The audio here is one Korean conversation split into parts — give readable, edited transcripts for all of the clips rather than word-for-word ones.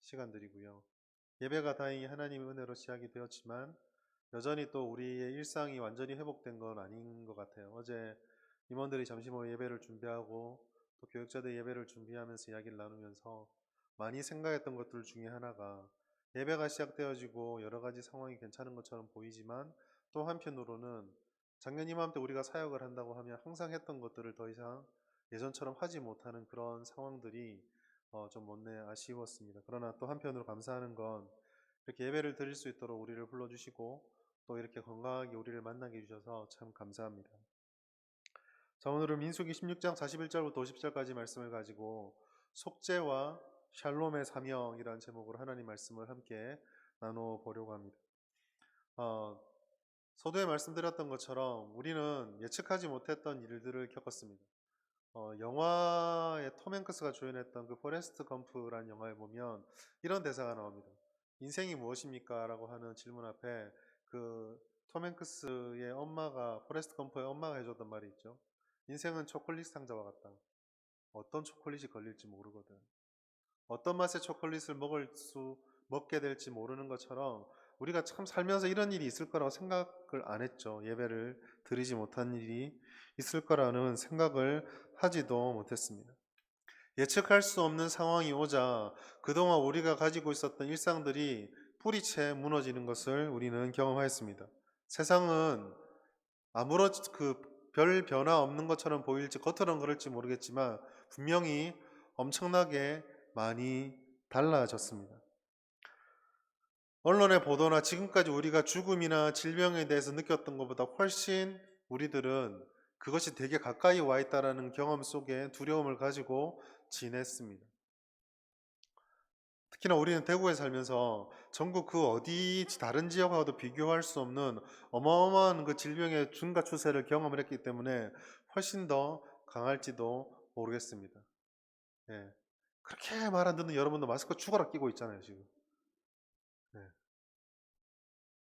시간들이고요. 예배가 다행히 하나님의 은혜로 시작이 되었지만 여전히 또 우리의 일상이 완전히 회복된 건 아닌 것 같아요. 어제 임원들이 점심 후에 예배를 준비하고 또 교육자들 예배를 준비하면서 이야기를 나누면서 많이 생각했던 것들 중에 하나가 예배가 시작되어지고 여러 가지 상황이 괜찮은 것처럼 보이지만 또 한편으로는 작년 이맘때 우리가 사역을 한다고 하면 항상 했던 것들을 더 이상 예전처럼 하지 못하는 그런 상황들이 좀 못내 아쉬웠습니다. 그러나 또 한편으로 감사하는 건 이렇게 예배를 드릴 수 있도록 우리를 불러주시고 또 이렇게 건강하게 우리를 만나게 해주셔서 참 감사합니다. 자, 오늘은 민수기 16장 41절부터 50절까지 말씀을 가지고 속죄와 샬롬의 사명이라는 제목으로 하나님 말씀을 함께 나눠보려고 합니다. 서두에 말씀드렸던 것처럼 우리는 예측하지 못했던 일들을 겪었습니다. 영화에 톰 행크스가 주연했던 그 포레스트 검프라는 영화에 보면 이런 대사가 나옵니다. 인생이 무엇입니까? 라고 하는 질문 앞에 그 톰 행크스의 엄마가, 포레스트 검프의 엄마가 해줬던 말이 있죠. 인생은 초콜릿 상자와 같다. 어떤 초콜릿이 걸릴지 모르거든. 어떤 맛의 초콜릿을 먹게 될지 모르는 것처럼 우리가 참 살면서 이런 일이 있을 거라고 생각을 안 했죠. 예배를 드리지 못한 일이 있을 거라는 생각을 하지도 못했습니다. 예측할 수 없는 상황이 오자 그동안 우리가 가지고 있었던 일상들이 뿌리채 무너지는 것을 우리는 경험하였습니다. 세상은 아무런 별 변화 없는 것처럼 보일지 겉으로는 그럴지 모르겠지만 분명히 엄청나게 많이 달라졌습니다. 언론의 보도나 지금까지 우리가 죽음이나 질병에 대해서 느꼈던 것보다 훨씬 우리들은 그것이 되게 가까이 와 있다는 경험 속에 두려움을 가지고 지냈습니다. 특히나 우리는 대구에 살면서 전국 그 어디 다른 지역하고도 비교할 수 없는 어마어마한 그 질병의 증가 추세를 경험을 했기 때문에 훨씬 더 강할지도 모르겠습니다. 예. 그렇게 말 안 듣는 여러분도 마스크 죽어라 끼고 있잖아요, 지금.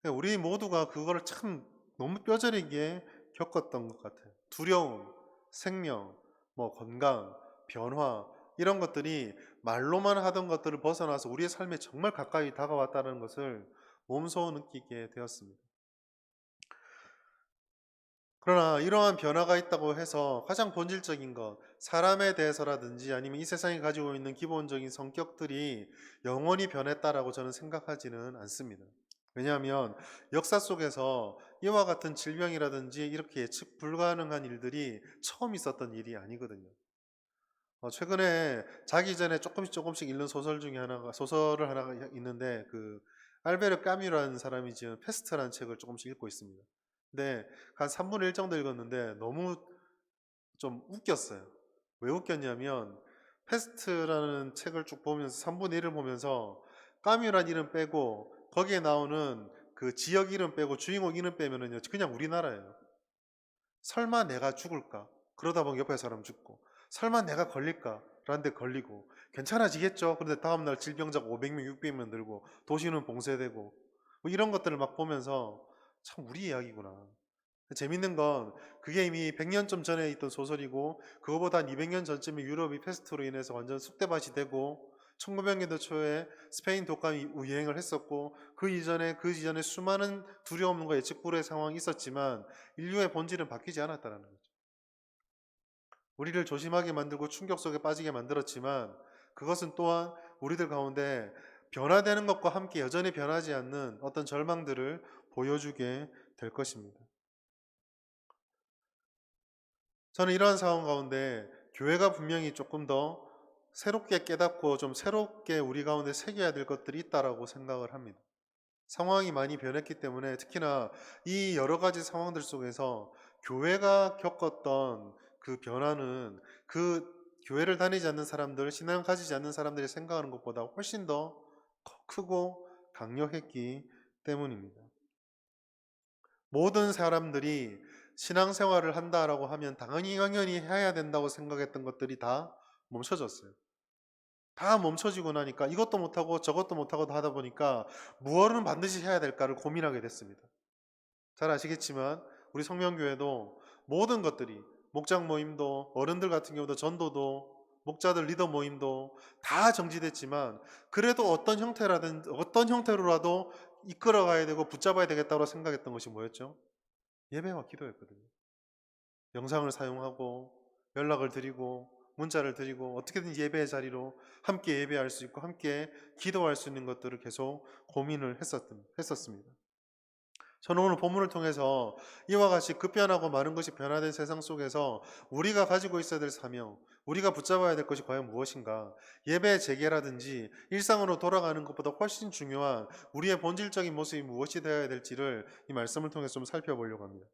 네. 우리 모두가 그거를 참 너무 뼈저리게 겪었던 것 같아요. 두려움, 생명, 건강, 변화 이런 것들이 말로만 하던 것들을 벗어나서 우리의 삶에 정말 가까이 다가왔다는 것을 몸소 느끼게 되었습니다. 그러나 이러한 변화가 있다고 해서 가장 본질적인 것, 사람에 대해서라든지 아니면 이 세상이 가지고 있는 기본적인 성격들이 영원히 변했다라고 저는 생각하지는 않습니다. 왜냐하면 역사 속에서 이와 같은 질병이라든지 이렇게 예측 불가능한 일들이 처음 있었던 일이 아니거든요. 최근에 자기 전에 조금씩 읽는 소설을 하나가 있는데 그 알베르 까뮈라는 사람이 지은 페스트라는 책을 조금씩 읽고 있습니다. 근데 한 3분의 1 정도 읽었는데 너무 좀 웃겼어요. 왜 웃겼냐면 페스트라는 책을 쭉 보면서 3분의 1을 보면서 까뮈란 이름 빼고 거기에 나오는 그 지역 이름 빼고 주인공 이름 빼면은요 그냥 우리나라예요. 설마 내가 죽을까? 그러다 보면 옆에 사람 죽고 설마 내가 걸릴까? 라는데 걸리고 괜찮아지겠죠? 그런데 다음날 질병자가 500명, 600명 늘고 도시는 봉쇄되고 뭐 이런 것들을 막 보면서 참 우리 이야기구나. 재밌는 건 그게 이미 100년쯤 전에 있던 소설이고 그거보다 한 200년 전쯤에 유럽이 패스트로 인해서 완전 쑥대밭이 되고 1900년대 초에 스페인 독감이 유행을 했었고 그 이전에 수많은 두려움과 예측불허의 상황이 있었지만 인류의 본질은 바뀌지 않았다는 거죠. 우리를 조심하게 만들고 충격 속에 빠지게 만들었지만 그것은 또한 우리들 가운데 변화되는 것과 함께 여전히 변하지 않는 어떤 절망들을 보여주게 될 것입니다. 저는 이러한 상황 가운데 교회가 분명히 조금 더 새롭게 깨닫고 좀 새롭게 우리 가운데 새겨야 될 것들이 있다라고 생각을 합니다. 상황이 많이 변했기 때문에 특히나 이 여러 가지 상황들 속에서 교회가 겪었던 그 변화는 그 교회를 다니지 않는 사람들, 신앙을 가지지 않는 사람들이 생각하는 것보다 훨씬 더 크고 강력했기 때문입니다. 모든 사람들이 신앙생활을 한다라고 하면 당연히 해야 된다고 생각했던 것들이 다 멈춰졌어요. 다 멈춰지고 나니까 이것도 못하고 저것도 못하고 하다 보니까 무엇은 반드시 해야 될까를 고민하게 됐습니다. 잘 아시겠지만 우리 성명교회도 모든 것들이 목장 모임도 어른들 같은 경우도 전도도 목자들 리더 모임도 다 정지됐지만 그래도 어떤 형태로라도 이끌어가야 되고 붙잡아야 되겠다고 생각했던 것이 뭐였죠? 예배와 기도였거든요. 영상을 사용하고 연락을 드리고 문자를 드리고 어떻게든 예배의 자리로 함께 예배할 수 있고 함께 기도할 수 있는 것들을 계속 고민을 했었습니다. 저는 오늘 본문을 통해서 이와 같이 급변하고 많은 것이 변화된 세상 속에서 우리가 가지고 있어야 될 사명, 우리가 붙잡아야 될 것이 과연 무엇인가? 예배 재개라든지 일상으로 돌아가는 것보다 훨씬 중요한 우리의 본질적인 모습이 무엇이 되어야 될지를 이 말씀을 통해서 좀 살펴보려고 합니다.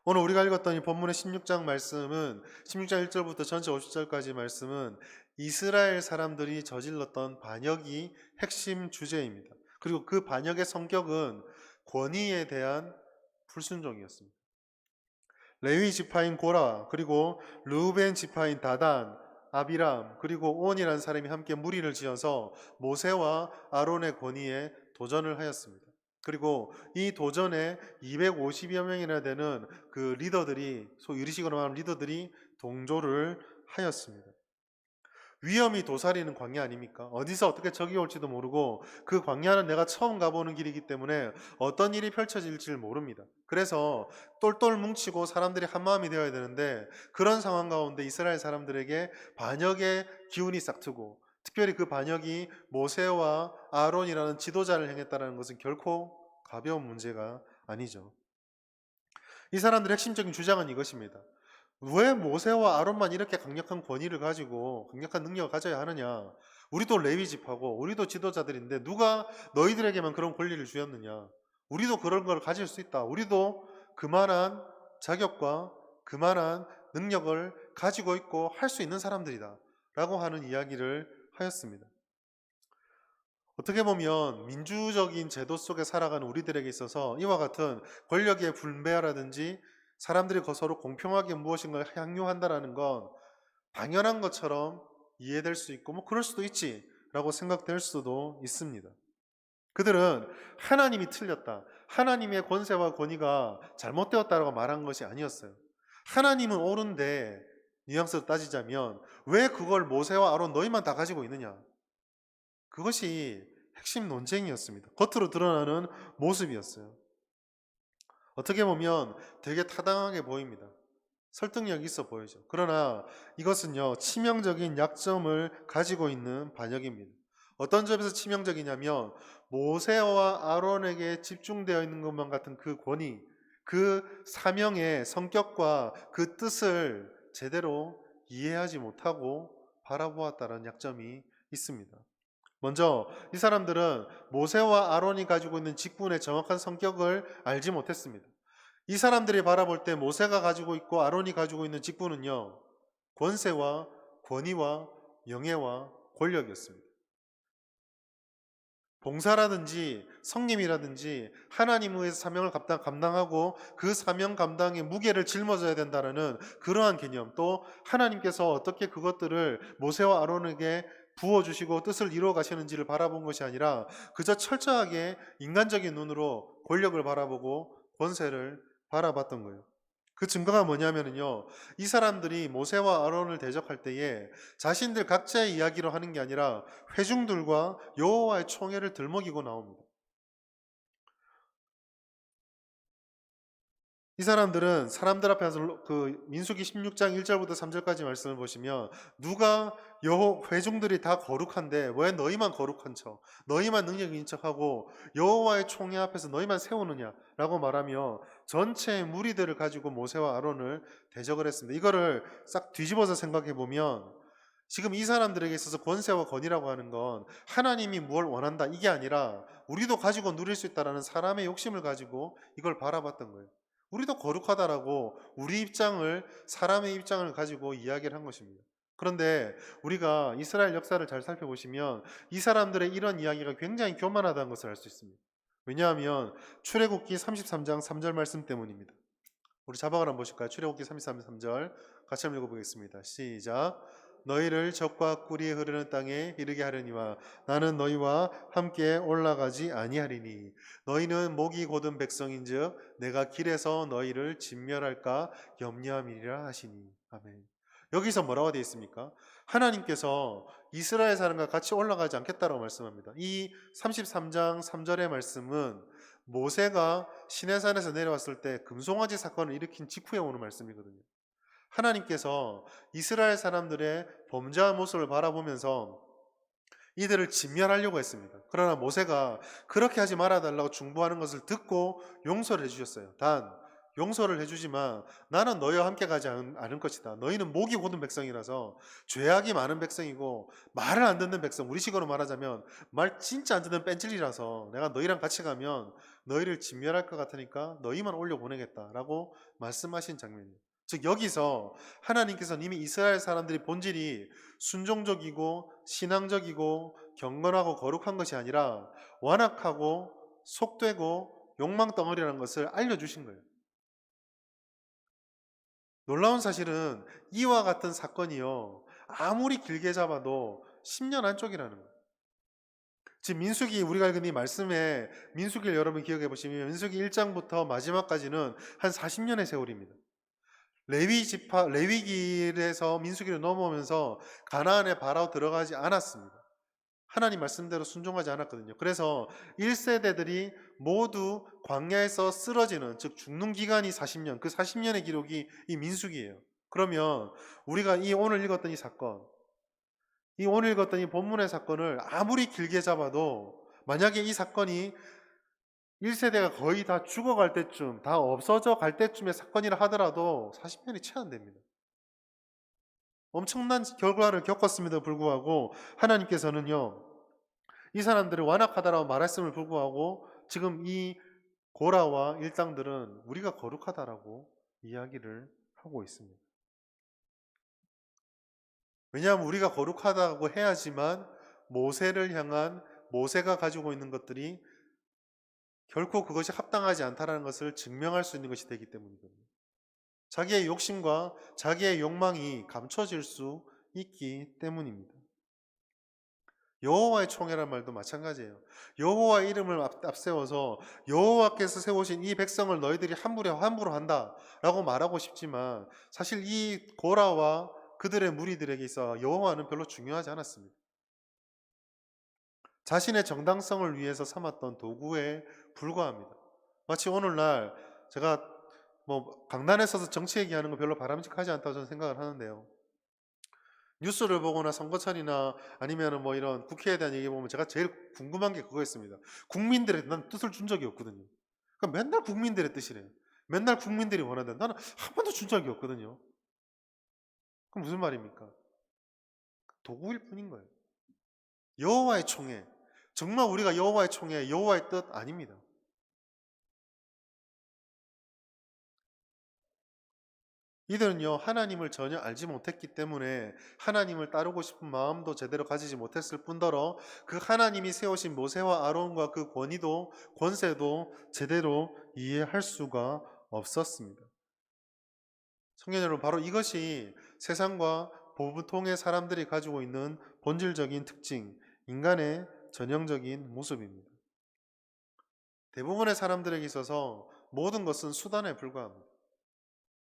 오늘 우리가 읽었던 이 본문의 16장 말씀은 16장 1절부터 전체 50절까지 말씀은 이스라엘 사람들이 저질렀던 반역이 핵심 주제입니다. 그리고 그 반역의 성격은 권위에 대한 불순종이었습니다. 레위 지파인 고라, 그리고 르우벤 지파인 다단, 아비람, 그리고 온이라는 사람이 함께 무리를 지어서 모세와 아론의 권위에 도전을 하였습니다. 그리고 이 도전에 250여 명이나 되는 그 리더들이, 소위 유리식으로 말하면 리더들이 동조를 하였습니다. 위험이 도사리는 광야 아닙니까? 어디서 어떻게 적이 올지도 모르고 그 광야는 내가 처음 가보는 길이기 때문에 어떤 일이 펼쳐질지를 모릅니다. 그래서 똘똘 뭉치고 사람들이 한마음이 되어야 되는데 그런 상황 가운데 이스라엘 사람들에게 반역의 기운이 싹트고 특별히 그 반역이 모세와 아론이라는 지도자를 향했다는 것은 결코 가벼운 문제가 아니죠. 이 사람들의 핵심적인 주장은 이것입니다. 왜 모세와 아론만 이렇게 강력한 권위를 가지고 강력한 능력을 가져야 하느냐? 우리도 레위 지파고 우리도 지도자들인데 누가 너희들에게만 그런 권리를 주었느냐? 우리도 그런 걸 가질 수 있다. 우리도 그만한 자격과 그만한 능력을 가지고 있고 할 수 있는 사람들이다. 라고 하는 이야기를 하였습니다. 어떻게 보면 민주적인 제도 속에 살아가는 우리들에게 있어서 이와 같은 권력의 분배라든지 사람들이 서로 공평하게 무엇인가를 향유한다라는 건 당연한 것처럼 이해될 수 있고 뭐 그럴 수도 있지라고 생각될 수도 있습니다. 그들은 하나님이 틀렸다. 하나님의 권세와 권위가 잘못되었다라고 말한 것이 아니었어요. 하나님은 옳은데 뉘앙스로 따지자면 왜 그걸 모세와 아론 너희만 다 가지고 있느냐? 그것이 핵심 논쟁이었습니다. 겉으로 드러나는 모습이었어요. 어떻게 보면 되게 타당하게 보입니다. 설득력이 있어 보이죠. 그러나 이것은요, 치명적인 약점을 가지고 있는 반역입니다. 어떤 점에서 치명적이냐면 모세와 아론에게 집중되어 있는 것만 같은 그 권위, 그 사명의 성격과 그 뜻을 제대로 이해하지 못하고 바라보았다는 약점이 있습니다. 먼저 이 사람들은 모세와 아론이 가지고 있는 직분의 정확한 성격을 알지 못했습니다. 이 사람들이 바라볼 때 모세가 가지고 있고 아론이 가지고 있는 직분은요, 권세와 권위와 명예와 권력이었습니다. 봉사라든지 성님이라든지 하나님 위해서 사명을 감당하고 그 사명 감당의 무게를 짊어져야 된다는 그러한 개념, 또 하나님께서 어떻게 그것들을 모세와 아론에게 부어주시고 뜻을 이루어 가시는지를 바라본 것이 아니라 그저 철저하게 인간적인 눈으로 권력을 바라보고 권세를 바라봤던 거예요. 그 증거가 뭐냐면요, 이 사람들이 모세와 아론을 대적할 때에 자신들 각자의 이야기로 하는 게 아니라 회중들과 여호와의 총회를 들먹이고 나옵니다. 이 사람들은 사람들 앞에서 그 민수기 16장 1절부터 3절까지 말씀을 보시면 누가 회중들이 다 거룩한데 왜 너희만 거룩한 척, 너희만 능력 있는 척하고 여호와의 총회 앞에서 너희만 세우느냐라고 말하며 전체 무리들을 가지고 모세와 아론을 대적을 했습니다. 이거를 싹 뒤집어서 생각해 보면 지금 이 사람들에게 있어서 권세와 권위라고 하는 건 하나님이 뭘 원한다 이게 아니라 우리도 가지고 누릴 수 있다라는 사람의 욕심을 가지고 이걸 바라봤던 거예요. 우리도 거룩하다라고 우리 입장을, 사람의 입장을 가지고 이야기를 한 것입니다. 그런데 우리가 이스라엘 역사를 잘 살펴보시면 이 사람들의 이런 이야기가 굉장히 교만하다는 것을 알 수 있습니다. 왜냐하면 출애굽기 33장 3절 말씀 때문입니다. 우리 자막을 한번 보실까요? 출애굽기 33장 3절 같이 한번 읽어보겠습니다. 시작. 너희를 적과 꿀이 흐르는 땅에 이르게 하려니와 나는 너희와 함께 올라가지 아니하리니 너희는 목이 곧은 백성인즉 내가 길에서 너희를 진멸할까 염려함이리라 하시니. 아멘. 여기서 뭐라고 되어 있습니까? 하나님께서 이스라엘 사람과 같이 올라가지 않겠다라고 말씀합니다. 이 33장 3절의 말씀은 모세가 시내산에서 내려왔을 때 금송아지 사건을 일으킨 직후에 오는 말씀이거든요. 하나님께서 이스라엘 사람들의 범죄한 모습을 바라보면서 이들을 진멸하려고 했습니다. 그러나 모세가 그렇게 하지 말아달라고 중보하는 것을 듣고 용서를 해주셨어요. 단 용서를 해주지만 나는 너희와 함께 가지 않을 것이다. 너희는 목이 곧은 백성이라서 죄악이 많은 백성이고 말을 안 듣는 백성, 우리식으로 말하자면 말 진짜 안 듣는 뺀질이라서 내가 너희랑 같이 가면 너희를 진멸할 것 같으니까 너희만 올려보내겠다라고 말씀하신 장면이에요. 즉 여기서 하나님께서는 이미 이스라엘 사람들이 본질이 순종적이고 신앙적이고 경건하고 거룩한 것이 아니라 완악하고 속되고 욕망덩어리라는 것을 알려주신 거예요. 놀라운 사실은 이와 같은 사건이요, 아무리 길게 잡아도 10년 안쪽이라는 거예요. 지금 민수기, 우리가 읽은 이 말씀에 민수기를 여러분 기억해 보시면 민수기 1장부터 마지막까지는 한 40년의 세월입니다. 레위길에서 민수기로 넘어오면서 가나안에 바로 들어가지 않았습니다. 하나님 말씀대로 순종하지 않았거든요. 그래서 1세대들이 모두 광야에서 쓰러지는, 즉 죽는 기간이 40년, 그 40년의 기록이 이 민수기예요. 그러면 우리가 이 오늘 읽었던 이 사건, 이 오늘 읽었던 이 본문의 사건을 아무리 길게 잡아도 만약에 이 사건이 1세대가 거의 다 죽어갈 때쯤, 다 없어져 갈 때쯤의 사건이라 하더라도 40년이 채 안 됩니다. 엄청난 결과를 겪었음에도 불구하고 하나님께서는요, 이 사람들을 완악하다라고 말했음을 불구하고 지금 이 고라와 일당들은 우리가 거룩하다라고 이야기를 하고 있습니다. 왜냐하면 우리가 거룩하다고 해야지만 모세를 향한, 모세가 가지고 있는 것들이 결코 그것이 합당하지 않다라는 것을 증명할 수 있는 것이 되기 때문이거든요. 자기의 욕심과 자기의 욕망이 감춰질 수 있기 때문입니다. 여호와의 총회란 말도 마찬가지예요. 여호와의 이름을 앞세워서 여호와께서 세우신 이 백성을 너희들이 함부로 한다라고 말하고 싶지만 사실 이 고라와 그들의 무리들에게 있어 여호와는 별로 중요하지 않았습니다. 자신의 정당성을 위해서 삼았던 도구에 불과합니다. 마치 오늘날 제가 강단에 서서 정치 얘기하는 거 별로 바람직하지 않다고 저는 생각을 하는데요. 뉴스를 보거나 선거철이나 아니면 이런 국회에 대한 얘기 보면 제가 제일 궁금한 게 그거였습니다. 국민들의, 난 뜻을 준 적이 없거든요. 그러니까 맨날 국민들의 뜻이래요. 맨날 국민들이 원한다. 나는 한 번도 준 적이 없거든요. 그럼 무슨 말입니까? 도구일 뿐인 거예요. 여호와의 총회. 정말 우리가 여호와의 총회, 여호와의 뜻 아닙니다. 이들은요, 하나님을 전혀 알지 못했기 때문에 하나님을 따르고 싶은 마음도 제대로 가지지 못했을 뿐더러 그 하나님이 세우신 모세와 아론과 그 권세도 제대로 이해할 수가 없었습니다. 성경 여러분, 바로 이것이 세상과 보통의 사람들이 가지고 있는 본질적인 특징, 인간의 전형적인 모습입니다. 대부분의 사람들에게 있어서 모든 것은 수단에 불과합니다.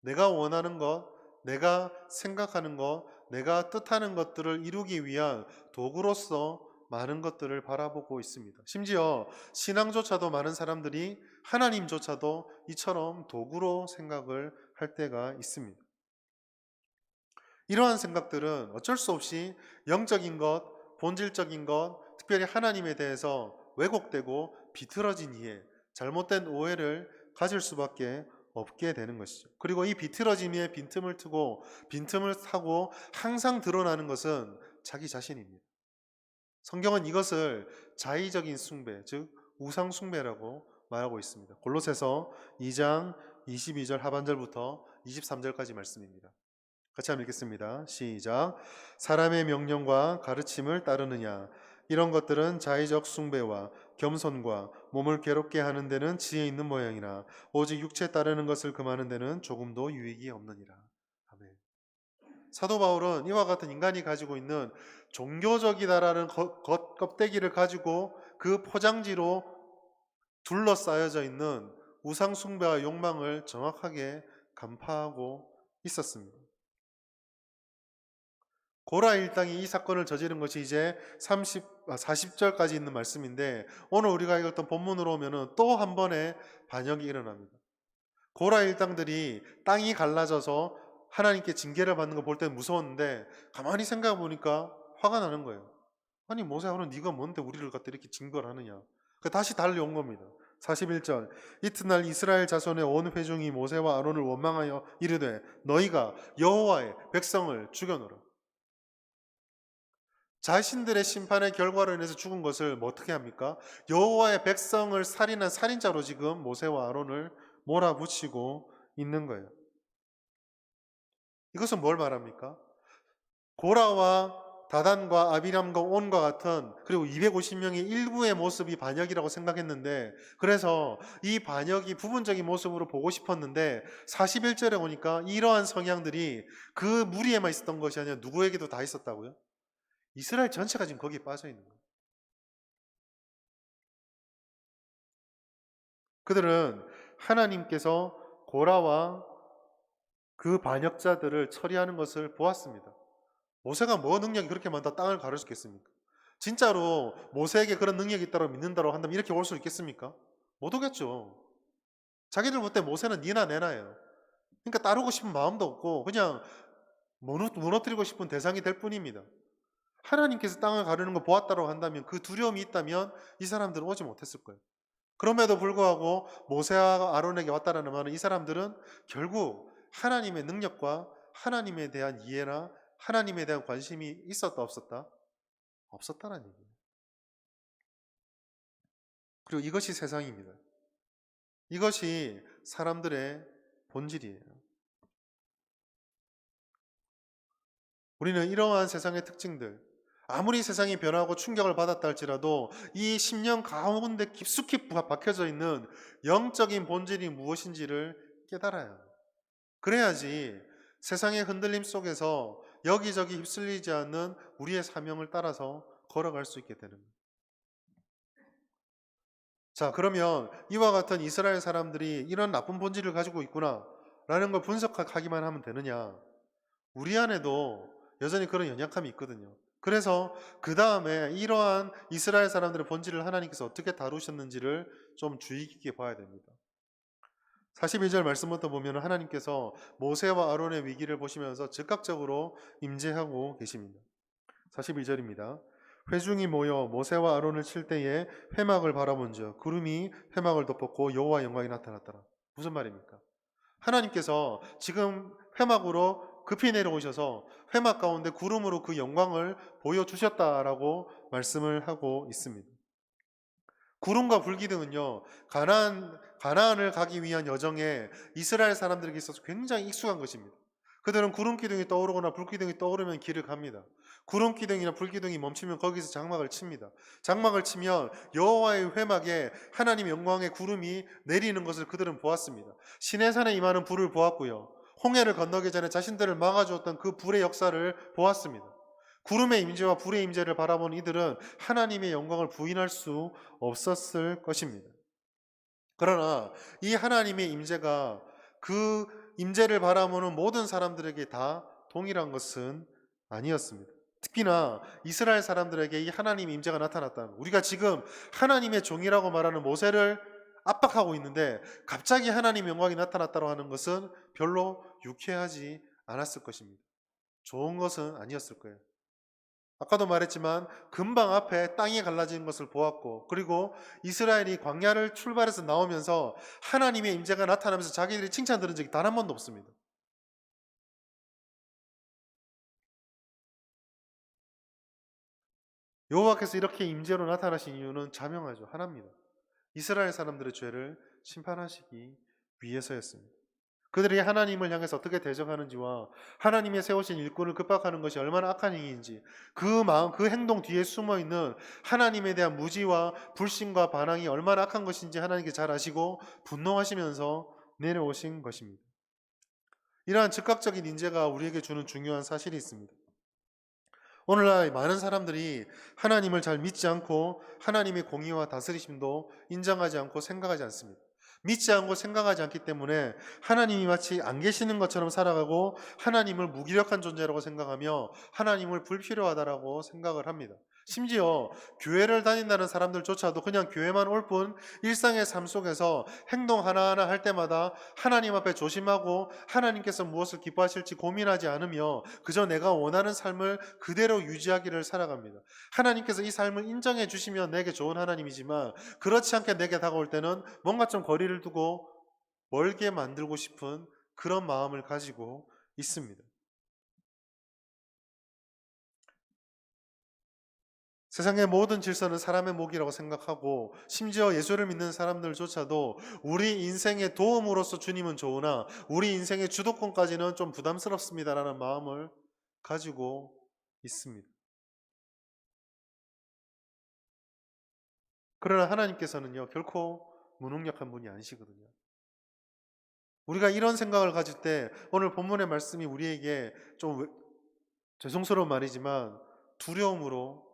내가 원하는 것, 내가 생각하는 것, 내가 뜻하는 것들을 이루기 위한 도구로서 많은 것들을 바라보고 있습니다. 심지어 신앙조차도 많은 사람들이 하나님조차도 이처럼 도구로 생각을 할 때가 있습니다. 이러한 생각들은 어쩔 수 없이 영적인 것, 본질적인 것, 특별히 하나님에 대해서 왜곡되고 비틀어진 이해, 잘못된 오해를 가질 수밖에 없게 되는 것이죠. 그리고 이 비틀어짐에 빈틈을 타고 항상 드러나는 것은 자기 자신입니다. 성경은 이것을 자의적인 숭배, 즉 우상 숭배라고 말하고 있습니다. 골로새서 2장 22절 하반절부터 23절까지 말씀입니다. 같이 한번 읽겠습니다. 시작. 사람의 명령과 가르침을 따르느냐? 이런 것들은 자의적 숭배와 겸손과 몸을 괴롭게 하는 데는 지혜 있는 모양이나 오직 육체 따르는 것을 금하는 데는 조금도 유익이 없느니라. 아멘. 사도 바울은 이와 같은 인간이 가지고 있는 종교적이다라는 껍데기를 가지고 그 포장지로 둘러싸여져 있는 우상 숭배와 욕망을 정확하게 간파하고 있었습니다. 고라 일당이 이 사건을 저지른 것이 이제 40절까지 있는 말씀인데, 오늘 우리가 읽었던 본문으로 오면은 또 한 번의 반역이 일어납니다. 고라 일당들이 땅이 갈라져서 하나님께 징계를 받는 거 볼 때는 무서웠는데, 가만히 생각해 보니까 화가 나는 거예요. 아니 모세아는 네가 뭔데 우리를 갖다 이렇게 징벌 하느냐. 다시 달려온 겁니다. 41절, 이튿날 이스라엘 자손의 온 회중이 모세와 아론을 원망하여 이르되 너희가 여호와의 백성을 죽여노라. 자신들의 심판의 결과로 인해서 죽은 것을 뭐 어떻게 합니까? 여호와의 백성을 살인한 살인자로 지금 모세와 아론을 몰아붙이고 있는 거예요. 이것은 뭘 말합니까? 고라와 다단과 아비람과 온과 같은, 그리고 250명의 일부의 모습이 반역이라고 생각했는데, 그래서 이 반역이 부분적인 모습으로 보고 싶었는데 41절에 보니까 이러한 성향들이 그 무리에만 있었던 것이 아니라 누구에게도 다 있었다고요? 이스라엘 전체가 지금 거기에 빠져 있는 거예요. 그들은 하나님께서 고라와 그 반역자들을 처리하는 것을 보았습니다. 모세가 뭐 능력이 그렇게 많다 땅을 가를 수 있겠습니까? 진짜로 모세에게 그런 능력이 있다고 믿는다고 한다면 이렇게 올 수 있겠습니까? 못 오겠죠. 자기들 볼 때 모세는 니나 내나예요. 그러니까 따르고 싶은 마음도 없고 그냥 무너뜨리고 싶은 대상이 될 뿐입니다. 하나님께서 땅을 가르는 걸 보았다고 한다면, 그 두려움이 있다면 이 사람들은 오지 못했을 거예요. 그럼에도 불구하고 모세와 아론에게 왔다라는 말은, 이 사람들은 결국 하나님의 능력과 하나님에 대한 이해나 하나님에 대한 관심이 있었다 없었다? 없었다는 얘기예요. 그리고 이것이 세상입니다. 이것이 사람들의 본질이에요. 우리는 이러한 세상의 특징들, 아무리 세상이 변하고 충격을 받았다 할지라도 이 10년 가운데 깊숙이 박혀져 있는 영적인 본질이 무엇인지를 깨달아요. 그래야지 세상의 흔들림 속에서 여기저기 휩쓸리지 않는 우리의 사명을 따라서 걸어갈 수 있게 되는 거예요. 자, 그러면 이와 같은 이스라엘 사람들이 이런 나쁜 본질을 가지고 있구나 라는 걸 분석하기만 하면 되느냐? 우리 안에도 여전히 그런 연약함이 있거든요. 그래서 그 다음에 이러한 이스라엘 사람들의 본질을 하나님께서 어떻게 다루셨는지를 좀 주의 깊게 봐야 됩니다. 42절 말씀부터 보면 하나님께서 모세와 아론의 위기를 보시면서 즉각적으로 임재하고 계십니다. 42절입니다. 회중이 모여 모세와 아론을 칠 때에 회막을 바라본즉 구름이 회막을 덮었고 여호와 영광이 나타났더라. 무슨 말입니까? 하나님께서 지금 회막으로 급히 내려오셔서 회막 가운데 구름으로 그 영광을 보여주셨다라고 말씀을 하고 있습니다. 구름과 불기둥은요, 가나안을 가기 위한 여정에 이스라엘 사람들에게 있어서 굉장히 익숙한 것입니다. 그들은 구름 기둥이 떠오르거나 불 기둥이 떠오르면 길을 갑니다. 구름 기둥이나 불 기둥이 멈추면 거기서 장막을 칩니다. 장막을 치면 여호와의 회막에 하나님의 영광의 구름이 내리는 것을 그들은 보았습니다. 시내산에 임하는 불을 보았고요. 홍해를 건너기 전에 자신들을 막아주었던 그 불의 역사를 보았습니다. 구름의 임재와 불의 임재를 바라본 이들은 하나님의 영광을 부인할 수 없었을 것입니다. 그러나 이 하나님의 임재가 그 임재를 바라보는 모든 사람들에게 다 동일한 것은 아니었습니다. 특히나 이스라엘 사람들에게 이 하나님의 임재가 나타났다는 것. 우리가 지금 하나님의 종이라고 말하는 모세를 압박하고 있는데 갑자기 하나님의 영광이 나타났다고 하는 것은 별로 유쾌하지 않았을 것입니다. 좋은 것은 아니었을 거예요. 아까도 말했지만 금방 앞에 땅이 갈라지는 것을 보았고, 그리고 이스라엘이 광야를 출발해서 나오면서 하나님의 임재가 나타나면서 자기들이 칭찬 들은 적이 단 한 번도 없습니다. 여호와께서 이렇게 임재로 나타나신 이유는 자명하죠. 하나입니다. 이스라엘 사람들의 죄를 심판하시기 위해서였습니다. 그들이 하나님을 향해서 어떻게 대적하는지와 하나님의 세우신 일꾼을 급박하는 것이 얼마나 악한 행위인지, 그 마음, 그 행동 뒤에 숨어 있는 하나님에 대한 무지와 불신과 반항이 얼마나 악한 것인지 하나님께 잘 아시고 분노하시면서 내려오신 것입니다. 이러한 즉각적인 인재가 우리에게 주는 중요한 사실이 있습니다. 오늘날 많은 사람들이 하나님을 잘 믿지 않고 하나님의 공의와 다스리심도 인정하지 않고 생각하지 않습니다. 믿지 않고 생각하지 않기 때문에 하나님이 마치 안 계시는 것처럼 살아가고 하나님을 무기력한 존재라고 생각하며 하나님을 불필요하다라고 생각을 합니다. 심지어 교회를 다닌다는 사람들조차도 그냥 교회만 올 뿐 일상의 삶 속에서 행동 하나하나 할 때마다 하나님 앞에 조심하고 하나님께서 무엇을 기뻐하실지 고민하지 않으며 그저 내가 원하는 삶을 그대로 유지하기를 살아갑니다. 하나님께서 이 삶을 인정해 주시면 내게 좋은 하나님이지만 그렇지 않게 내게 다가올 때는 뭔가 좀 거리를 두고 멀게 만들고 싶은 그런 마음을 가지고 있습니다. 세상의 모든 질서는 사람의 몫이라고 생각하고 심지어 예수를 믿는 사람들조차도 우리 인생의 도움으로서 주님은 좋으나 우리 인생의 주도권까지는 좀 부담스럽습니다라는 마음을 가지고 있습니다. 그러나 하나님께서는요, 결코 무능력한 분이 아니시거든요. 우리가 이런 생각을 가질 때 오늘 본문의 말씀이 우리에게 좀 죄송스러운 말이지만 두려움으로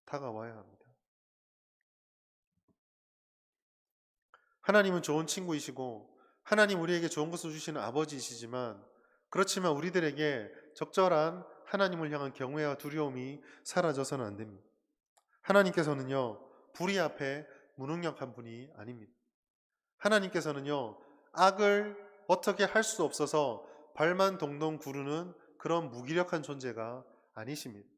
다가와야 합니다. 하나님은 좋은 친구이시고 하나님 우리에게 좋은 것을 주시는 아버지이시지만 그렇지만 우리들에게 적절한 하나님을 향한 경외와 두려움이 사라져서는 안 됩니다. 하나님께서는요, 불의 앞에 무능력한 분이 아닙니다. 하나님께서는요, 악을 어떻게 할 수 없어서 발만 동동 구르는 그런 무기력한 존재가 아니십니다.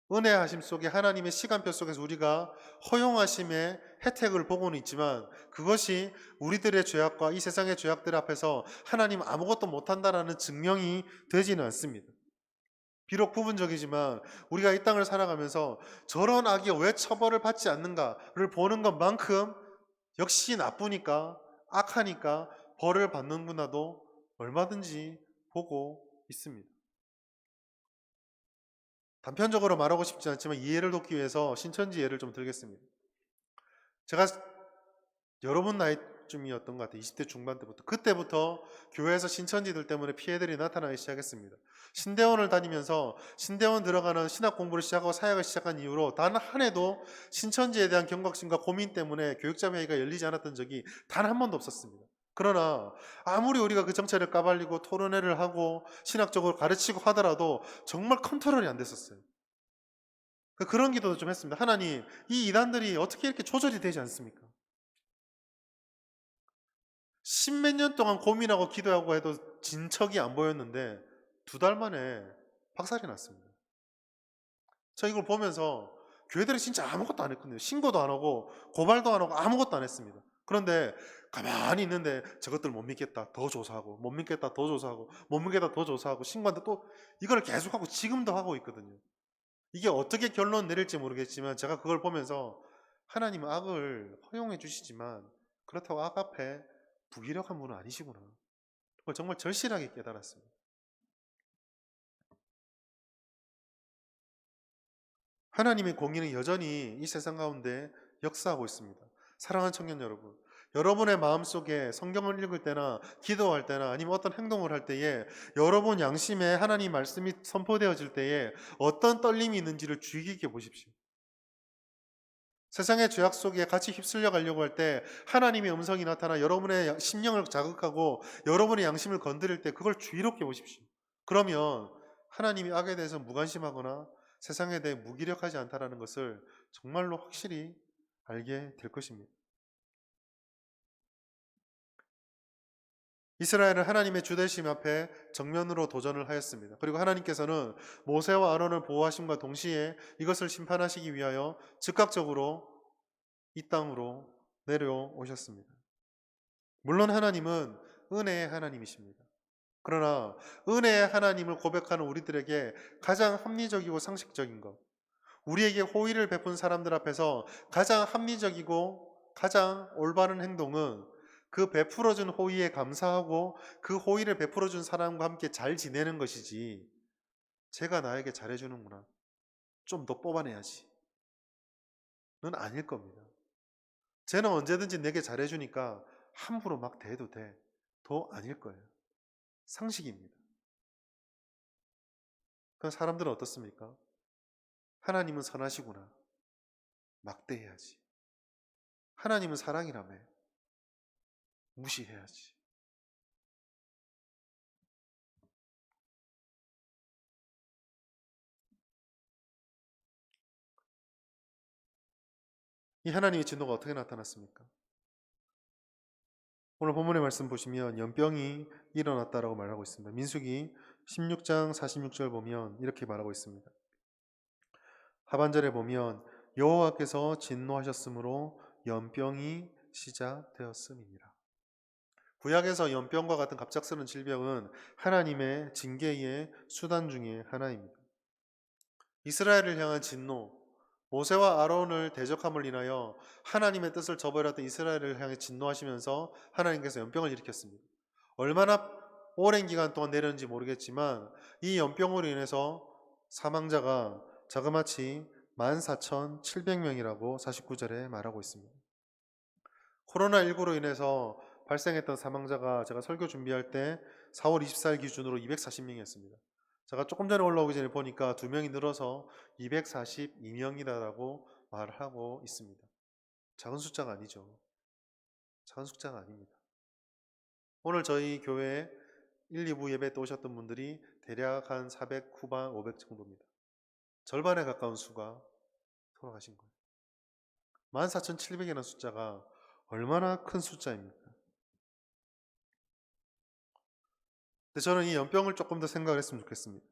은혜하심 속에 하나님의 시간표 속에서 우리가 허용하심의 혜택을 보고는 있지만 그것이 우리들의 죄악과 이 세상의 죄악들 앞에서 하나님 아무것도 못한다라는 증명이 되지는 않습니다. 비록 부분적이지만 우리가 이 땅을 살아가면서 저런 악이 왜 처벌을 받지 않는가를 보는 것만큼 역시 나쁘니까 악하니까 벌을 받는구나도 얼마든지 보고 있습니다. 단편적으로 말하고 싶지 않지만 이해를 돕기 위해서 신천지 예를 좀 들겠습니다. 제가 여러분 나이쯤이었던 것 같아요. 20대 중반 때부터. 그때부터 교회에서 신천지들 때문에 피해들이 나타나기 시작했습니다. 신대원을 다니면서 신대원 들어가는 신학 공부를 시작하고 사역을 시작한 이후로 단 한 해도 신천지에 대한 경각심과 고민 때문에 교육자 회의가 열리지 않았던 적이 단 한 번도 없었습니다. 그러나 아무리 우리가 그 정체를 까발리고 토론회를 하고 신학적으로 가르치고 하더라도 정말 컨트롤이 안 됐었어요. 그런 기도도 좀 했습니다. 하나님, 이 이단들이 어떻게 이렇게 조절이 되지 않습니까? 십몇 년 동안 고민하고 기도하고 해도 진척이 안 보였는데 2달 만에 박살이 났습니다. 저 이걸 보면서 교회들이 진짜 아무것도 안 했거든요. 신고도 안 하고 고발도 안 하고 아무것도 안 했습니다. 그런데 가만히 있는데 저것들 못 믿겠다 더 조사하고 못 믿겠다 더 조사하고 못 믿겠다 더 조사하고 신고한테 또 이걸 계속하고 지금도 하고 있거든요. 이게 어떻게 결론 내릴지 모르겠지만 제가 그걸 보면서 하나님은 악을 허용해 주시지만 그렇다고 악 앞에 무기력한 분은 아니시구나. 그걸 정말 절실하게 깨달았습니다. 하나님의 공의는 여전히 이 세상 가운데 역사하고 있습니다. 사랑하는 청년 여러분, 여러분의 마음속에 성경을 읽을 때나 기도할 때나 아니면 어떤 행동을 할 때에 여러분 양심에 하나님 말씀이 선포되어질 때에 어떤 떨림이 있는지를 주의 깊게 보십시오. 세상의 죄악 속에 같이 휩쓸려 가려고 할 때 하나님의 음성이 나타나 여러분의 심령을 자극하고 여러분의 양심을 건드릴 때 그걸 주의롭게 보십시오. 그러면 하나님이 악에 대해서 무관심하거나 세상에 대해 무기력하지 않다라는 것을 정말로 확실히 알게 될 것입니다. 이스라엘은 하나님의 주대심 앞에 정면으로 도전을 하였습니다. 그리고 하나님께서는 모세와 아론을 보호하심과 동시에 이것을 심판하시기 위하여 즉각적으로 이 땅으로 내려오셨습니다. 물론 하나님은 은혜의 하나님이십니다. 그러나 은혜의 하나님을 고백하는 우리들에게 가장 합리적이고 상식적인 것, 우리에게 호의를 베푼 사람들 앞에서 가장 합리적이고 가장 올바른 행동은 그 베풀어준 호의에 감사하고 그 호의를 베풀어준 사람과 함께 잘 지내는 것이지, 제가 나에게 잘해주는구나, 좀 더 뽑아내야지 는 아닐 겁니다. 쟤는 언제든지 내게 잘해주니까 함부로 막 대해도 돼, 더 아닐 거예요. 상식입니다. 그럼 사람들은 어떻습니까? 하나님은 선하시구나, 막대해야지. 하나님은 사랑이라며, 무시해야지. 이 하나님의 진노가 어떻게 나타났습니까? 오늘 본문의 말씀 보시면 연병이 일어났다라고 말하고 있습니다. 민수기 16장 46절 보면 이렇게 말하고 있습니다. 하반절에 보면 여호와께서 진노하셨으므로 연병이 시작되었음이니라. 구약에서 연병과 같은 갑작스러운 질병은 하나님의 징계의 수단 중에 하나입니다. 이스라엘을 향한 진노, 모세와 아론을 대적함을 인하여 하나님의 뜻을 저버렸던 이스라엘을 향해 진노하시면서 하나님께서 연병을 일으켰습니다. 얼마나 오랜 기간 동안 내렸는지 모르겠지만 이 연병으로 인해서 사망자가 자그마치 14,700명이라고 49절에 말하고 있습니다. 코로나19로 인해서 발생했던 사망자가 제가 설교 준비할 때 4월 24일 기준으로 240명이었습니다. 제가 조금 전에 올라오기 전에 보니까 2명이 늘어서 242명이라고 말하고 있습니다. 작은 숫자가 아니죠. 작은 숫자가 아닙니다. 오늘 저희 교회 1, 2부 예배 때 오셨던 분들이 대략 한 400 후반 500 정도입니다. 절반에 가까운 수가 돌아가신 거예요. 14,700이라는 숫자가 얼마나 큰 숫자입니까? 근데 저는 이 연병을 조금 더 생각을 했으면 좋겠습니다.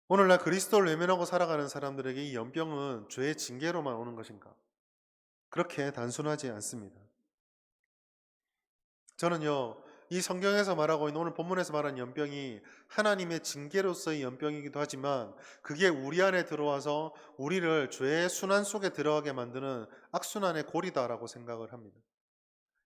오늘날 그리스도를 외면하고 살아가는 사람들에게 이 연병은 죄의 징계로만 오는 것인가? 그렇게 단순하지 않습니다. 저는요, 이 성경에서 말하고 있는 오늘 본문에서 말하는 연병이 하나님의 징계로서의 연병이기도 하지만 그게 우리 안에 들어와서 우리를 죄의 순환 속에 들어가게 만드는 악순환의 고리다라고 생각을 합니다.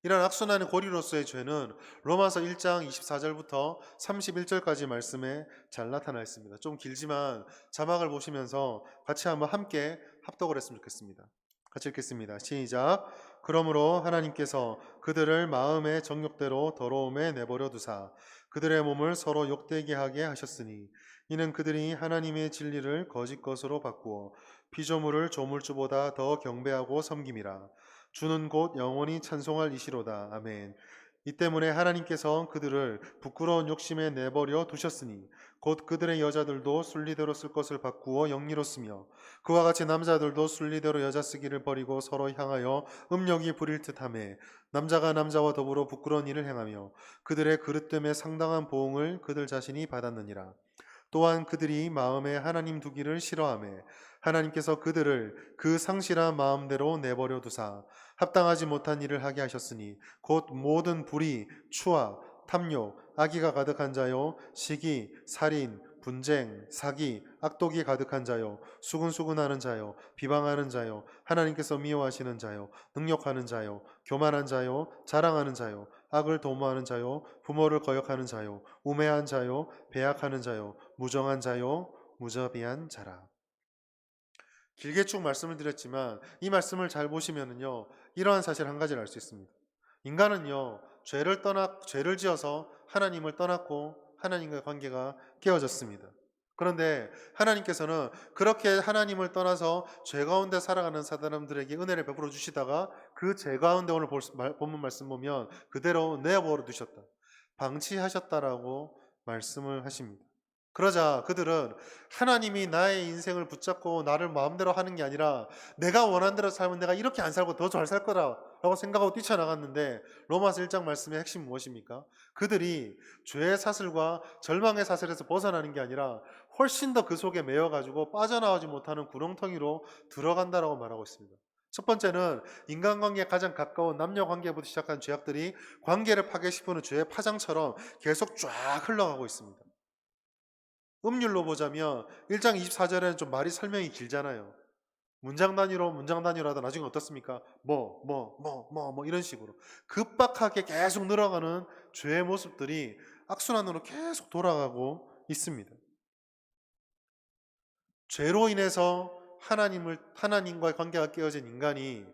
이런 악순환의 고리로서의 죄는 로마서 1장 24절부터 31절까지 말씀에 잘 나타나 있습니다. 좀 길지만 자막을 보시면서 같이 한번 함께 합독을 했으면 좋겠습니다. 같이 읽겠습니다. 시작. 그러므로 하나님께서 그들을 마음의 정욕대로 더러움에 내버려 두사 그들의 몸을 서로 욕되게 하게 하셨으니 이는 그들이 하나님의 진리를 거짓 것으로 바꾸어 피조물을 조물주보다 더 경배하고 섬김이라. 주는 곧 영원히 찬송할 이시로다. 아멘. 이 때문에 하나님께서 그들을 부끄러운 욕심에 내버려 두셨으니 곧 그들의 여자들도 순리대로 쓸 것을 바꾸어 영리로 쓰며 그와 같이 남자들도 순리대로 여자 쓰기를 버리고 서로 향하여 음욕이 부릴 듯하며 남자가 남자와 더불어 부끄러운 일을 행하며 그들의 그릇됨에 상당한 보응을 그들 자신이 받았느니라. 또한 그들이 마음에 하나님 두기를 싫어하며 하나님께서 그들을 그 상실한 마음대로 내버려 두사 합당하지 못한 일을 하게 하셨으니 곧 모든 불의, 추악, 탐욕, 악의가 가득한 자요 시기, 살인, 분쟁, 사기, 악독이 가득한 자요 수근수근하는 자요 비방하는 자요 하나님께서 미워하시는 자요 능욕하는 자요 교만한 자요 자랑하는 자요 악을 도모하는 자요 부모를 거역하는 자요 우매한 자요 배약하는 자요 무정한 자요 무자비한 자라. 길게 쭉 말씀을 드렸지만 이 말씀을 잘 보시면은요 이러한 사실 한 가지를 알 수 있습니다. 인간은요 죄를 지어서 하나님을 떠났고 하나님과의 관계가 깨어졌습니다. 그런데 하나님께서는 그렇게 하나님을 떠나서 죄 가운데 살아가는 사람들에게 은혜를 베풀어 주시다가 그 죄 가운데 오늘 본문 말씀 보면 그대로 내버려 두셨다. 방치하셨다라고 말씀을 하십니다. 그러자 그들은 하나님이 나의 인생을 붙잡고 나를 마음대로 하는 게 아니라 내가 원하는 대로 살면 내가 이렇게 안 살고 더 잘 살 거라고 생각하고 뛰쳐나갔는데 로마서 1장 말씀의 핵심이 무엇입니까? 그들이 죄의 사슬과 절망의 사슬에서 벗어나는 게 아니라 훨씬 더 그 속에 매여가지고 빠져나오지 못하는 구렁텅이로 들어간다라고 말하고 있습니다. 첫 번째는 인간관계에 가장 가까운 남녀관계부터 시작한 죄악들이 관계를 파괴시키는 죄의 파장처럼 계속 쫙 흘러가고 있습니다. 음률로 보자면 1장 24절에는 좀 말이 설명이 길잖아요. 문장 단위로 하다 나중에 어떻습니까? 이런 식으로 급박하게 계속 늘어가는 죄의 모습들이 악순환으로 계속 돌아가고 있습니다. 죄로 인해서 하나님과의 관계가 깨어진 인간이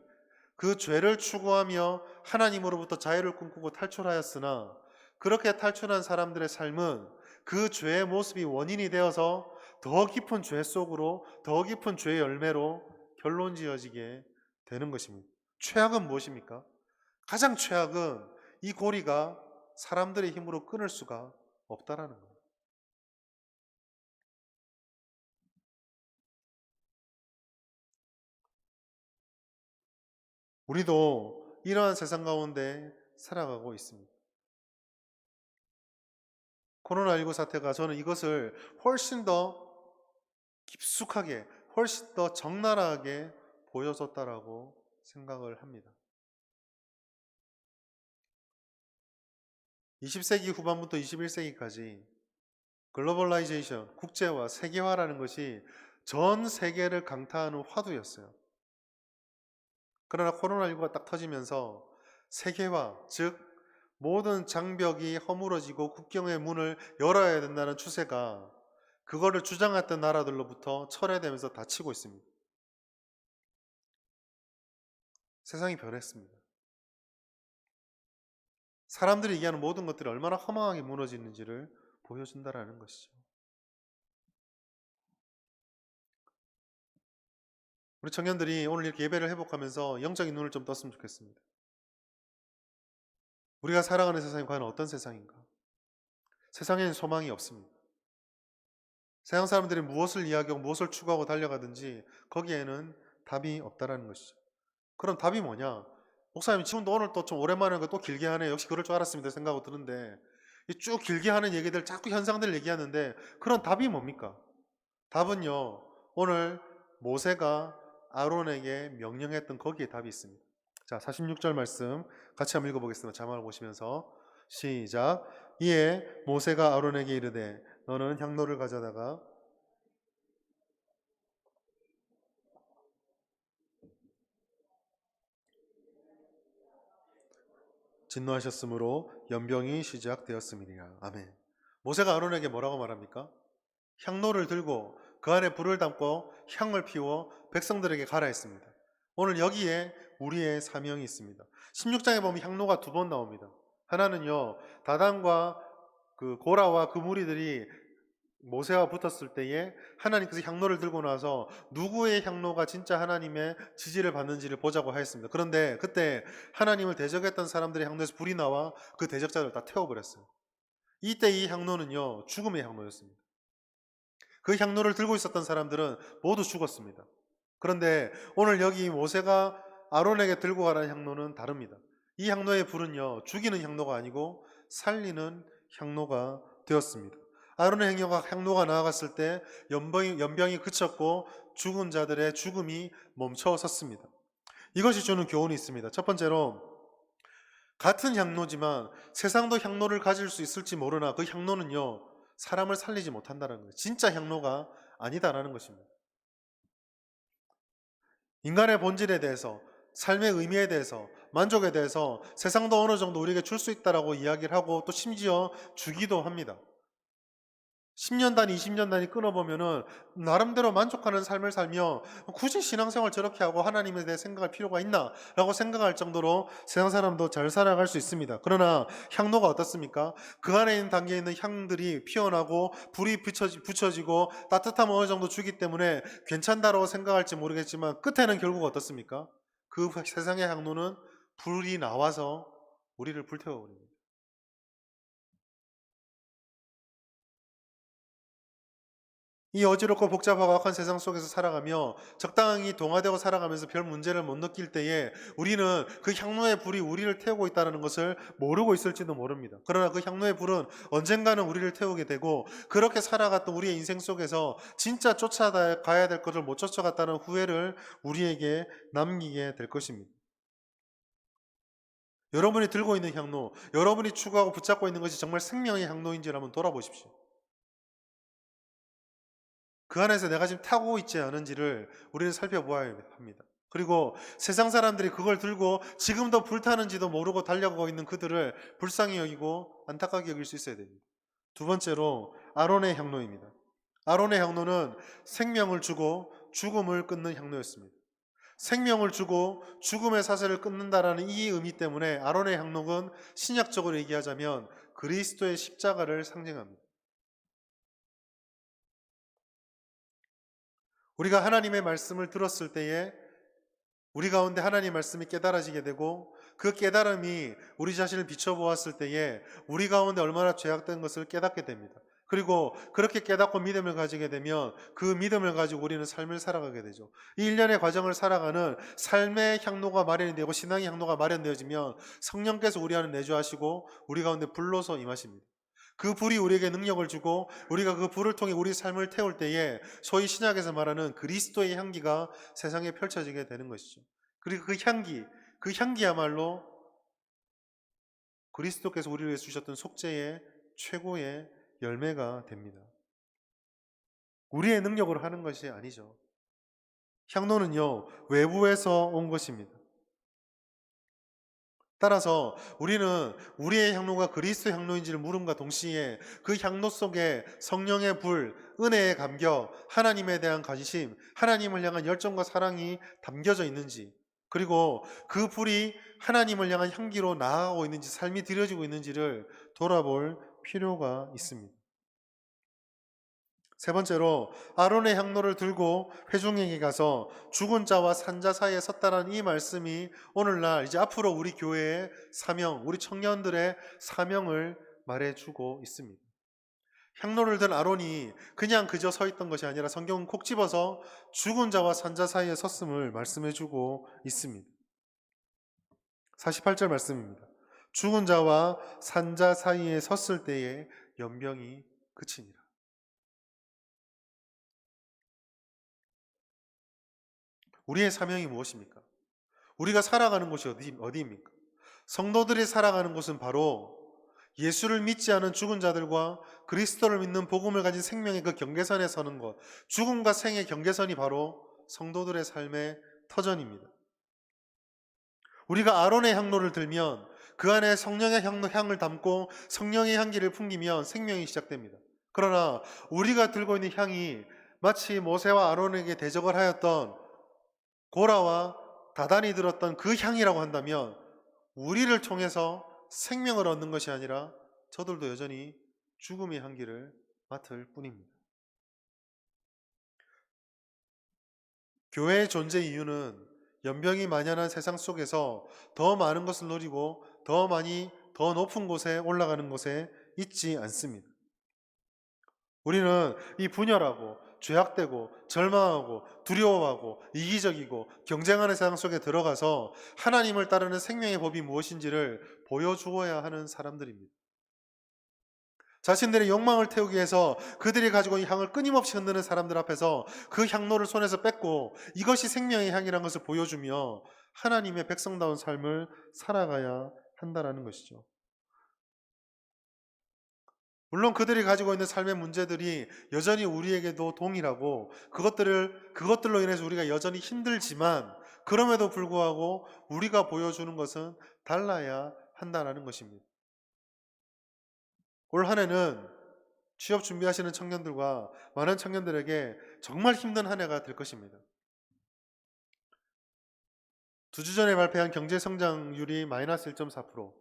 그 죄를 추구하며 하나님으로부터 자유를 꿈꾸고 탈출하였으나 그렇게 탈출한 사람들의 삶은 그 죄의 모습이 원인이 되어서 더 깊은 죄 속으로 더 깊은 죄의 열매로 결론지어지게 되는 것입니다. 최악은 무엇입니까? 가장 최악은 이 고리가 사람들의 힘으로 끊을 수가 없다라는 거예요. 우리도 이러한 세상 가운데 살아가고 있습니다. 코로나19 사태가 저는 이것을 훨씬 더 깊숙하게, 훨씬 더 적나라하게 보여줬다라고 생각을 합니다. 20세기 후반부터 21세기까지 글로벌라이제이션, 국제화, 세계화라는 것이 전 세계를 강타하는 화두였어요. 그러나 코로나19가 딱 터지면서 세계화, 즉 모든 장벽이 허물어지고 국경의 문을 열어야 된다는 추세가 그거를 주장했던 나라들로부터 철회되면서 닫히고 있습니다. 세상이 변했습니다. 사람들이 얘기하는 모든 것들이 얼마나 허망하게 무너지는지를 보여준다라는 것이죠. 우리 청년들이 오늘 이렇게 예배를 회복하면서 영적인 눈을 좀 떴으면 좋겠습니다. 우리가 살아가는 세상이 과연 어떤 세상인가? 세상에는 소망이 없습니다. 세상 사람들이 무엇을 이야기하고 무엇을 추구하고 달려가든지 거기에는 답이 없다라는 것이죠. 그럼 답이 뭐냐? 목사님 지금도 오늘 또 좀 오랜만에 또 길게 하네. 역시 그럴 줄 알았습니다 생각하고 드는데 쭉 길게 하는 얘기들 자꾸 현상들을 얘기하는데 그런 답이 뭡니까? 답은요. 오늘 모세가 아론에게 명령했던 거기에 답이 있습니다. 자, 46절 말씀 같이 한번 읽어보겠습니다. 자막을 보시면서 시작. 이에 모세가 아론에게 이르되 너는 향로를 가져다가 진노하셨으므로 연병이 시작되었음이니라. 아멘. 모세가 아론에게 뭐라고 말합니까? 향로를 들고 그 안에 불을 담고 향을 피워 백성들에게 가라 했습니다. 오늘 여기에 우리의 사명이 있습니다. 16장에 보면 향로가 두 번 나옵니다. 하나는요, 다단과 그 고라와 그 무리들이 모세와 붙었을 때에 하나님께서 향로를 들고 나서 누구의 향로가 진짜 하나님의 지지를 받는지를 보자고 하였습니다. 그런데 그때 하나님을 대적했던 사람들의 향로에서 불이 나와 그 대적자를 다 태워버렸어요. 이때 이 향로는요, 죽음의 향로였습니다. 그 향로를 들고 있었던 사람들은 모두 죽었습니다. 그런데 오늘 여기 모세가 아론에게 들고 가라는 향로는 다릅니다. 이 향로의 불은요, 죽이는 향로가 아니고 살리는 향로가 되었습니다. 아론의 향로가 나아갔을 때 연병이 그쳤고 죽은 자들의 죽음이 멈춰 섰습니다. 이것이 주는 교훈이 있습니다. 첫 번째로 같은 향로지만 세상도 향로를 가질 수 있을지 모르나 그 향로는요, 사람을 살리지 못한다는 거예요. 진짜 향로가 아니다라는 것입니다. 인간의 본질에 대해서, 삶의 의미에 대해서, 만족에 대해서 세상도 어느 정도 우리에게 줄 수 있다라고 이야기를 하고 또 심지어 주기도 합니다. 10년 단위, 20년 단위 끊어보면은 나름대로 만족하는 삶을 살며 굳이 신앙생활 저렇게 하고 하나님에 대해 생각할 필요가 있나? 라고 생각할 정도로 세상 사람도 잘 살아갈 수 있습니다. 그러나 향로가 어떻습니까? 그 안에 있는 단계에 있는 향들이 피어나고 불이 붙여지고 따뜻함을 어느 정도 주기 때문에 괜찮다라고 생각할지 모르겠지만 끝에는 결국 어떻습니까? 그 세상의 향로는 불이 나와서 우리를 불태워버립니다. 이 어지럽고 복잡하고 악한 세상 속에서 살아가며 적당히 동화되고 살아가면서 별 문제를 못 느낄 때에 우리는 그 향로의 불이 우리를 태우고 있다는 것을 모르고 있을지도 모릅니다. 그러나 그 향로의 불은 언젠가는 우리를 태우게 되고 그렇게 살아갔던 우리의 인생 속에서 진짜 쫓아가야 될 것을 못 쫓아갔다는 후회를 우리에게 남기게 될 것입니다. 여러분이 들고 있는 향로, 여러분이 추구하고 붙잡고 있는 것이 정말 생명의 향로인지를 한번 돌아보십시오. 그 안에서 내가 지금 타고 있지 않은지를 우리는 살펴보아야 합니다. 그리고 세상 사람들이 그걸 들고 지금도 불타는지도 모르고 달려가고 있는 그들을 불쌍히 여기고 안타깝게 여길 수 있어야 됩니다. 두 번째로 아론의 향로입니다. 아론의 향로는 생명을 주고 죽음을 끊는 향로였습니다. 생명을 주고 죽음의 사슬을 끊는다라는 이 의미 때문에 아론의 향로는 신약적으로 얘기하자면 그리스도의 십자가를 상징합니다. 우리가 하나님의 말씀을 들었을 때에 우리 가운데 하나님 말씀이 깨달아지게 되고 그 깨달음이 우리 자신을 비춰보았을 때에 우리 가운데 얼마나 죄악된 것을 깨닫게 됩니다. 그리고 그렇게 깨닫고 믿음을 가지게 되면 그 믿음을 가지고 우리는 삶을 살아가게 되죠. 이 일련의 과정을 살아가는 삶의 향로가 마련이 되고 신앙의 향로가 마련되어지면 성령께서 우리 안에 내주하시고 우리 가운데 불로서 임하십니다. 그 불이 우리에게 능력을 주고 우리가 그 불을 통해 우리 삶을 태울 때에 소위 신약에서 말하는 그리스도의 향기가 세상에 펼쳐지게 되는 것이죠. 그리고 그 향기야말로 그리스도께서 우리를 위해 주셨던 속죄의 최고의 열매가 됩니다. 우리의 능력으로 하는 것이 아니죠. 향로는요, 외부에서 온 것입니다. 따라서 우리는 우리의 향로가 그리스도 향로인지를 물음과 동시에 그 향로 속에 성령의 불, 은혜의 감격, 하나님에 대한 관심, 하나님을 향한 열정과 사랑이 담겨져 있는지, 그리고 그 불이 하나님을 향한 향기로 나아가고 있는지, 삶이 들여지고 있는지를 돌아볼 필요가 있습니다. 세 번째로 아론의 향로를 들고 회중에게 가서 죽은 자와 산 자 사이에 섰다라는 이 말씀이 오늘날 이제 앞으로 우리 교회의 사명, 우리 청년들의 사명을 말해주고 있습니다. 향로를 든 아론이 그냥 그저 서 있던 것이 아니라 성경은 콕 집어서 죽은 자와 산 자 사이에 섰음을 말씀해주고 있습니다. 48절 말씀입니다. 죽은 자와 산 자 사이에 섰을 때에 연병이 그치니라. 우리의 사명이 무엇입니까? 우리가 살아가는 곳이 어디입니까? 성도들이 살아가는 곳은 바로 예수를 믿지 않은 죽은 자들과 그리스도를 믿는 복음을 가진 생명의 그 경계선에 서는 것, 죽음과 생의 경계선이 바로 성도들의 삶의 터전입니다. 우리가 아론의 향로를 들면 그 안에 성령의 향을 담고 성령의 향기를 풍기면 생명이 시작됩니다. 그러나 우리가 들고 있는 향이 마치 모세와 아론에게 대적을 하였던 고라와 다단이 들었던 그 향이라고 한다면 우리를 통해서 생명을 얻는 것이 아니라 저들도 여전히 죽음의 향기를 맡을 뿐입니다. 교회의 존재 이유는 연병이 만연한 세상 속에서 더 많은 것을 누리고 더 높은 곳에 올라가는 곳에 있지 않습니다. 우리는 이 분열하고 죄악되고 절망하고 두려워하고 이기적이고 경쟁하는 세상 속에 들어가서 하나님을 따르는 생명의 법이 무엇인지를 보여주어야 하는 사람들입니다. 자신들의 욕망을 태우기 위해서 그들이 가지고 있는 향을 끊임없이 흔드는 사람들 앞에서 그 향로를 손에서 뺏고 이것이 생명의 향이라는 것을 보여주며 하나님의 백성다운 삶을 살아가야 한다는 것이죠. 물론 그들이 가지고 있는 삶의 문제들이 여전히 우리에게도 동일하고 그것들로 인해서 우리가 여전히 힘들지만 그럼에도 불구하고 우리가 보여주는 것은 달라야 한다는 것입니다. 올 한 해는 취업 준비하시는 청년들과 많은 청년들에게 정말 힘든 한 해가 될 것입니다. 2주 전에 발표한 경제 성장률이 마이너스 1.4%.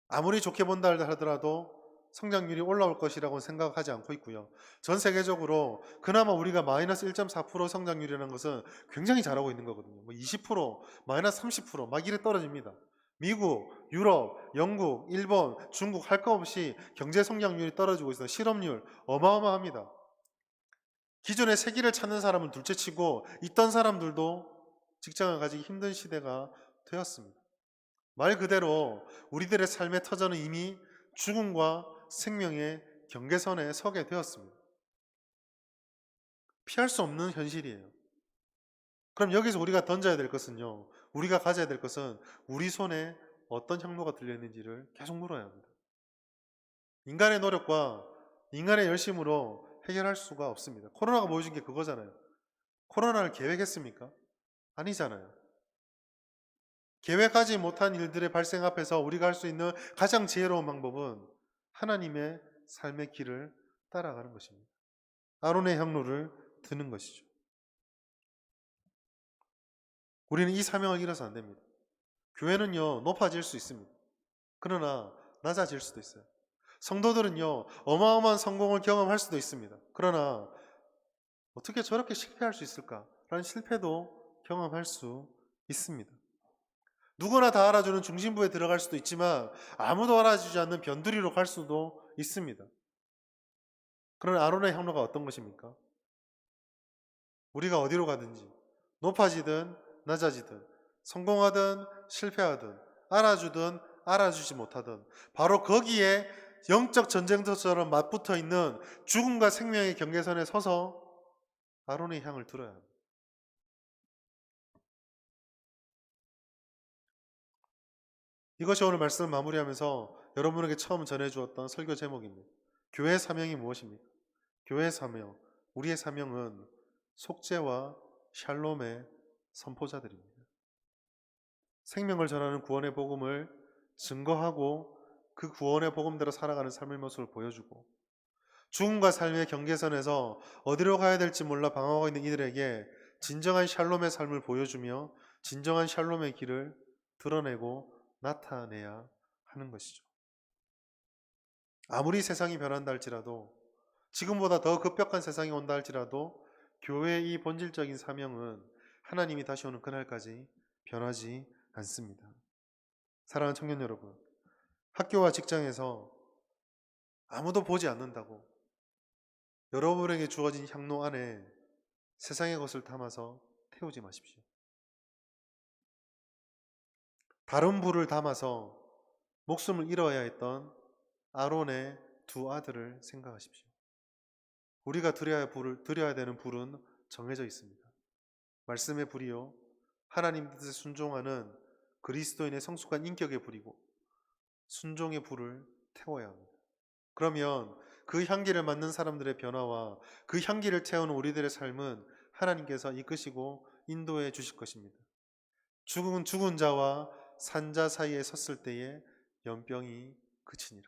아무리 좋게 본다 하더라도 성장률이 올라올 것이라고 생각하지 않고 있고요. 전 세계적으로 그나마 우리가 마이너스 1.4% 성장률이라는 것은 굉장히 잘하고 있는 거거든요. 20%, 마이너스 30%, 막 이래 떨어집니다. 미국, 유럽, 영국, 일본, 중국 할 거 없이 경제 성장률이 떨어지고 있어요. 실업률 어마어마합니다. 기존에 세기를 찾는 사람은 둘째치고 있던 사람들도 직장을 가지기 힘든 시대가 되었습니다. 말 그대로 우리들의 삶의 터전은 이미 죽음과 생명의 경계선에 서게 되었습니다. 피할 수 없는 현실이에요. 그럼 여기서 우리가 던져야 될 것은요, 우리가 가져야 될 것은 우리 손에 어떤 향로가 들려있는지를 계속 물어야 합니다. 인간의 노력과 인간의 열심으로 해결할 수가 없습니다. 코로나가 보여준 게 그거잖아요. 코로나를 계획했습니까? 아니잖아요. 계획하지 못한 일들의 발생 앞에서 우리가 할 수 있는 가장 지혜로운 방법은 하나님의 삶의 길을 따라가는 것입니다. 아론의 향로를 드는 것이죠. 우리는 이 사명을 잃어서 안 됩니다. 교회는요, 높아질 수 있습니다. 그러나 낮아질 수도 있어요. 성도들은요, 어마어마한 성공을 경험할 수도 있습니다. 그러나 어떻게 저렇게 실패할 수 있을까? 라는 실패도 경험할 수 있습니다. 누구나 다 알아주는 중심부에 들어갈 수도 있지만 아무도 알아주지 않는 변두리로 갈 수도 있습니다. 그런 아론의 향로가 어떤 것입니까? 우리가 어디로 가든지 높아지든 낮아지든 성공하든 실패하든 알아주든 알아주지 못하든 바로 거기에 영적 전쟁터처럼 맞붙어 있는 죽음과 생명의 경계선에 서서 아론의 향을 들어야 합니다. 이것이 오늘 말씀을 마무리하면서 여러분에게 처음 전해주었던 설교 제목입니다. 교회의 사명이 무엇입니까? 교회의 사명, 우리의 사명은 속죄와 샬롬의 선포자들입니다. 생명을 전하는 구원의 복음을 증거하고 그 구원의 복음대로 살아가는 삶의 모습을 보여주고 죽음과 삶의 경계선에서 어디로 가야 될지 몰라 방황하고 있는 이들에게 진정한 샬롬의 삶을 보여주며 진정한 샬롬의 길을 드러내고 나타내야 하는 것이죠. 아무리 세상이 변한다 할지라도 지금보다 더 급격한 세상이 온다 할지라도 교회의 이 본질적인 사명은 하나님이 다시 오는 그날까지 변하지 않습니다. 사랑하는 청년 여러분, 학교와 직장에서 아무도 보지 않는다고 여러분에게 주어진 향로 안에 세상의 것을 담아서 태우지 마십시오. 다른 불을 담아서 목숨을 잃어야 했던 아론의 두 아들을 생각하십시오. 우리가 드려야 되는 불은 정해져 있습니다. 말씀의 불이요, 하나님 뜻에 순종하는 그리스도인의 성숙한 인격의 불이고 순종의 불을 태워야 합니다. 그러면 그 향기를 맡는 사람들의 변화와 그 향기를 태우는 우리들의 삶은 하나님께서 이끄시고 인도해 주실 것입니다. 죽은 자와 산자 사이에 섰을 때에 연병이 그치니라.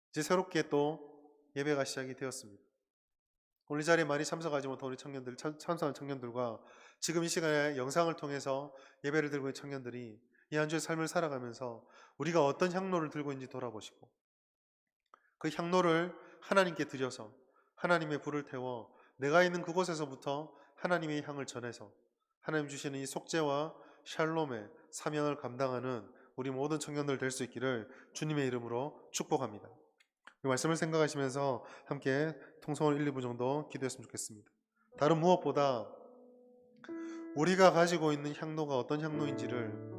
이제 새롭게 또 예배가 시작이 되었습니다. 오늘 이 자리에 많이 참석하지 못한 우리 청년들, 참석한 청년들과 지금 이 시간에 영상을 통해서 예배를 들고 있는 청년들이 이 한 주의 삶을 살아가면서 우리가 어떤 향로를 들고 있는지 돌아보시고 그 향로를 하나님께 드려서 하나님의 불을 태워 내가 있는 그곳에서부터 하나님의 향을 전해서 하나님 주시는 이 속죄와 샬롬의 사명을 감당하는 우리 모든 청년들 될 수 있기를 주님의 이름으로 축복합니다. 이 말씀을 생각하시면서 함께 통성을 1, 2분 정도 기도했으면 좋겠습니다. 다른 무엇보다 우리가 가지고 있는 향로가 어떤 향로인지를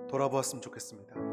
돌아보았으면 좋겠습니다.